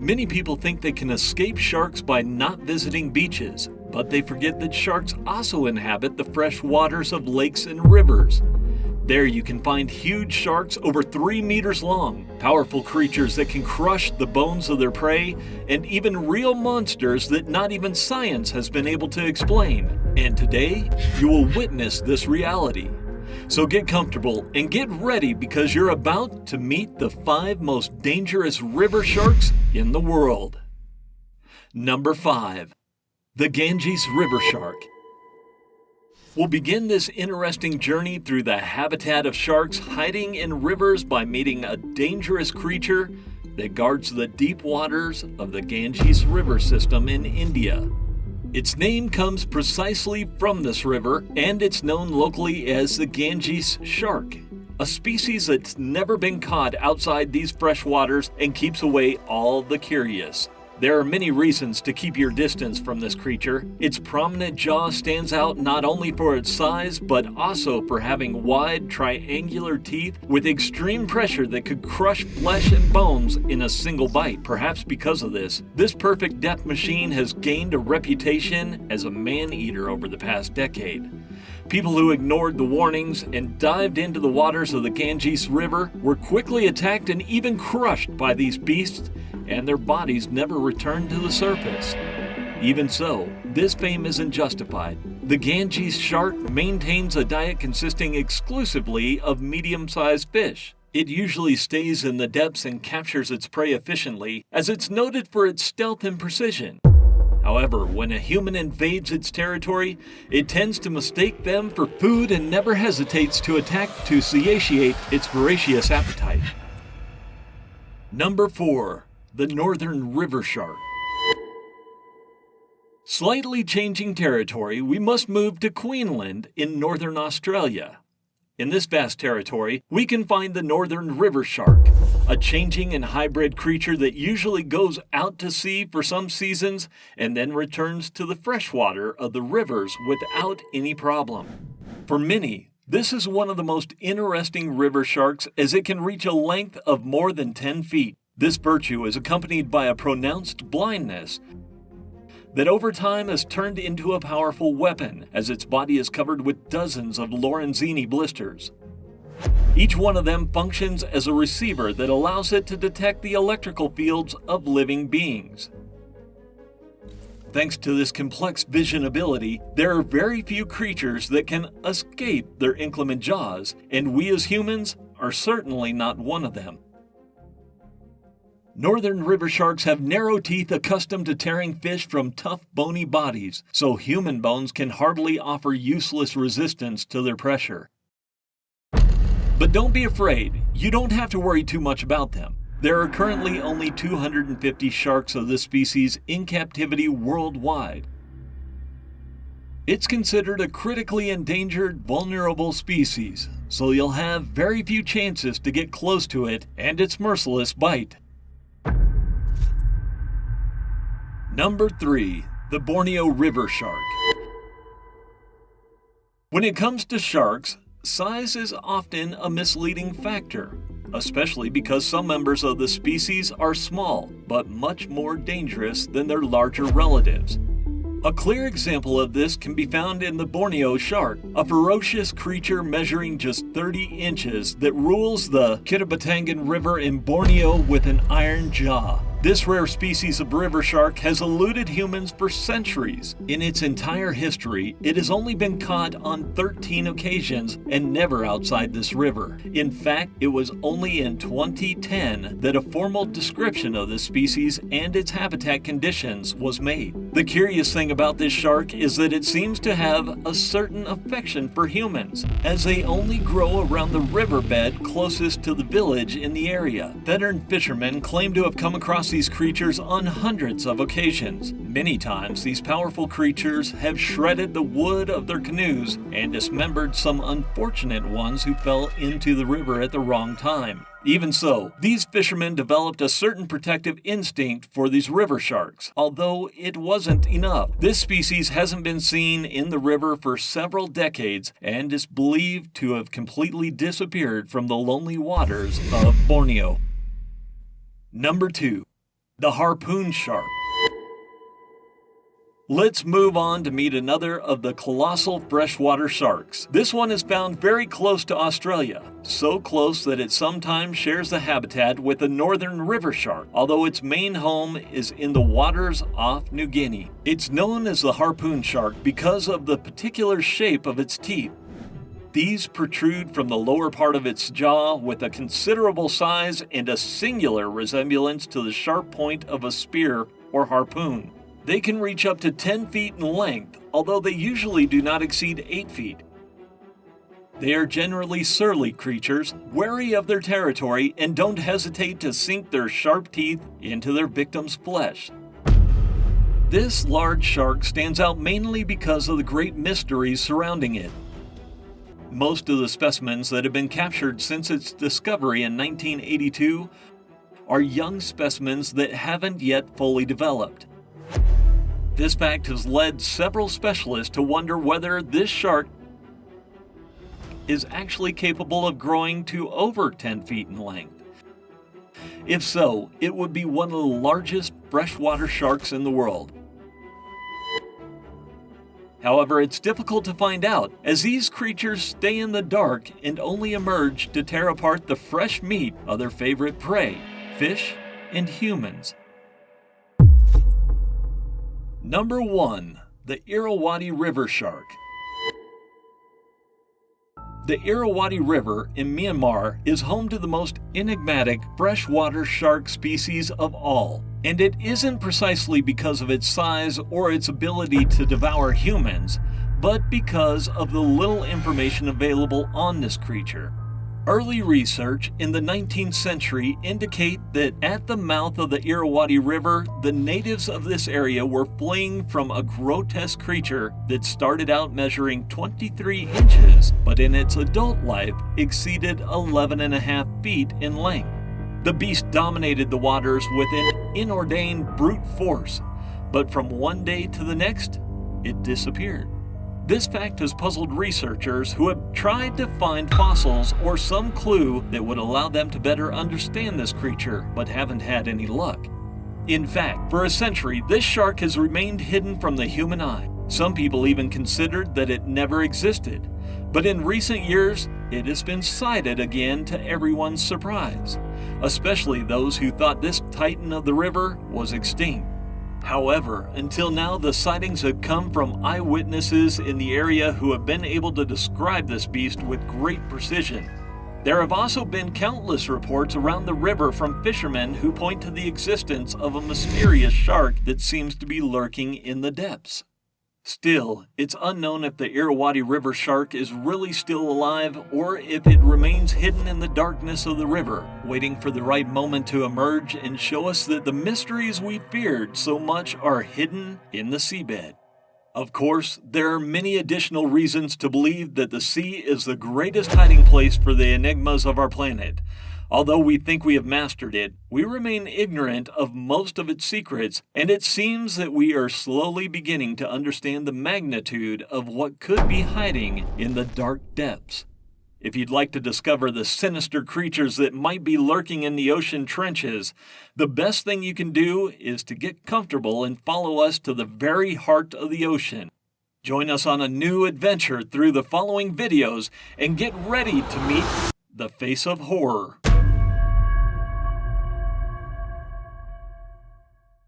Many people think they can escape sharks by not visiting beaches, but they forget that sharks also inhabit the fresh waters of lakes and rivers. There you can find huge sharks over 3 meters long, powerful creatures that can crush the bones of their prey, and even real monsters that not even science has been able to explain. And today, you will witness this reality. So get comfortable and get ready because you're about to meet the 5 most dangerous river sharks in the world. Number 5. The Ganges River Shark. We'll begin this interesting journey through the habitat of sharks hiding in rivers by meeting a dangerous creature that guards the deep waters of the Ganges River system in India. Its name comes precisely from this river, and it's known locally as the Ganges shark, a species that's never been caught outside these fresh waters and keeps away all the curious. There are many reasons to keep your distance from this creature. Its prominent jaw stands out not only for its size, but also for having wide, triangular teeth with extreme pressure that could crush flesh and bones in a single bite. Perhaps because of this perfect death machine has gained a reputation as a man-eater over the past decade. People who ignored the warnings and dived into the waters of the Ganges River were quickly attacked and even crushed by these beasts, and their bodies never returned to the surface. Even so, this fame isn't justified. The Ganges shark maintains a diet consisting exclusively of medium-sized fish. It usually stays in the depths and captures its prey efficiently, as it's noted for its stealth and precision. However, when a human invades its territory, it tends to mistake them for food and never hesitates to attack to satiate its voracious appetite. Number 4. The Northern River Shark. Slightly changing territory, we must move to Queensland in northern Australia. In this vast territory, we can find the Northern River Shark, a changing and hybrid creature that usually goes out to sea for some seasons and then returns to the freshwater of the rivers without any problem. For many, this is one of the most interesting river sharks as it can reach a length of more than 10 feet. This virtue is accompanied by a pronounced blindness that over time has turned into a powerful weapon as its body is covered with dozens of Lorenzini blisters. Each one of them functions as a receiver that allows it to detect the electrical fields of living beings. Thanks to this complex vision ability, there are very few creatures that can escape their inclement jaws, and we as humans are certainly not one of them. Northern river sharks have narrow teeth accustomed to tearing fish from tough, bony bodies, so human bones can hardly offer useless resistance to their pressure. But don't be afraid, you don't have to worry too much about them. There are currently only 250 sharks of this species in captivity worldwide. It's considered a critically endangered, vulnerable species, so you'll have very few chances to get close to it and its merciless bite. Number 3. The Borneo River Shark. When it comes to sharks, size is often a misleading factor, especially because some members of the species are small, but much more dangerous than their larger relatives. A clear example of this can be found in the Borneo shark, a ferocious creature measuring just 30 inches that rules the Kitabatangan River in Borneo with an iron jaw. This rare species of river shark has eluded humans for centuries. In its entire history, it has only been caught on 13 occasions and never outside this river. In fact, it was only in 2010 that a formal description of this species and its habitat conditions was made. The curious thing about this shark is that it seems to have a certain affection for humans, as they only grow around the riverbed closest to the village in the area. Veteran fishermen claim to have come across these creatures on hundreds of occasions. Many times, these powerful creatures have shredded the wood of their canoes and dismembered some unfortunate ones who fell into the river at the wrong time. Even so, these fishermen developed a certain protective instinct for these river sharks. Although it wasn't enough, this species hasn't been seen in the river for several decades and is believed to have completely disappeared from the lonely waters of Borneo. Number 2. The Harpoon Shark. Let's move on to meet another of the colossal freshwater sharks. This one is found very close to Australia, so close that it sometimes shares the habitat with the northern river shark, although its main home is in the waters off New Guinea. It's known as the harpoon shark because of the particular shape of its teeth. These protrude from the lower part of its jaw with a considerable size and a singular resemblance to the sharp point of a spear or harpoon. They can reach up to 10 feet in length, although they usually do not exceed 8 feet. They are generally surly creatures, wary of their territory, and don't hesitate to sink their sharp teeth into their victim's flesh. This large shark stands out mainly because of the great mysteries surrounding it. Most of the specimens that have been captured since its discovery in 1982 are young specimens that haven't yet fully developed. This fact has led several specialists to wonder whether this shark is actually capable of growing to over 10 feet in length. If so, it would be one of the largest freshwater sharks in the world. However, it's difficult to find out, as these creatures stay in the dark and only emerge to tear apart the fresh meat of their favorite prey, fish and humans. Number 1. The Irrawaddy River Shark. The Irrawaddy River in Myanmar is home to the most enigmatic freshwater shark species of all, and it isn't precisely because of its size or its ability to devour humans, but because of the little information available on this creature. Early research in the 19th century indicate that at the mouth of the Irrawaddy River, the natives of this area were fleeing from a grotesque creature that started out measuring 23 inches, but in its adult life exceeded 11.5 feet in length. The beast dominated the waters with an inordained brute force, but from one day to the next, it disappeared. This fact has puzzled researchers who have tried to find fossils or some clue that would allow them to better understand this creature, but haven't had any luck. In fact, for a century, this shark has remained hidden from the human eye. Some people even considered that it never existed. But in recent years, it has been sighted again to everyone's surprise, especially those who thought this titan of the river was extinct. However, until now, the sightings have come from eyewitnesses in the area who have been able to describe this beast with great precision. There have also been countless reports around the river from fishermen who point to the existence of a mysterious shark that seems to be lurking in the depths. Still, it's unknown if the Irrawaddy River Shark is really still alive or if it remains hidden in the darkness of the river, waiting for the right moment to emerge and show us that the mysteries we feared so much are hidden in the seabed. Of course, there are many additional reasons to believe that the sea is the greatest hiding place for the enigmas of our planet. Although we think we have mastered it, we remain ignorant of most of its secrets, and it seems that we are slowly beginning to understand the magnitude of what could be hiding in the dark depths. If you'd like to discover the sinister creatures that might be lurking in the ocean trenches, the best thing you can do is to get comfortable and follow us to the very heart of the ocean. Join us on a new adventure through the following videos and get ready to meet the face of horror.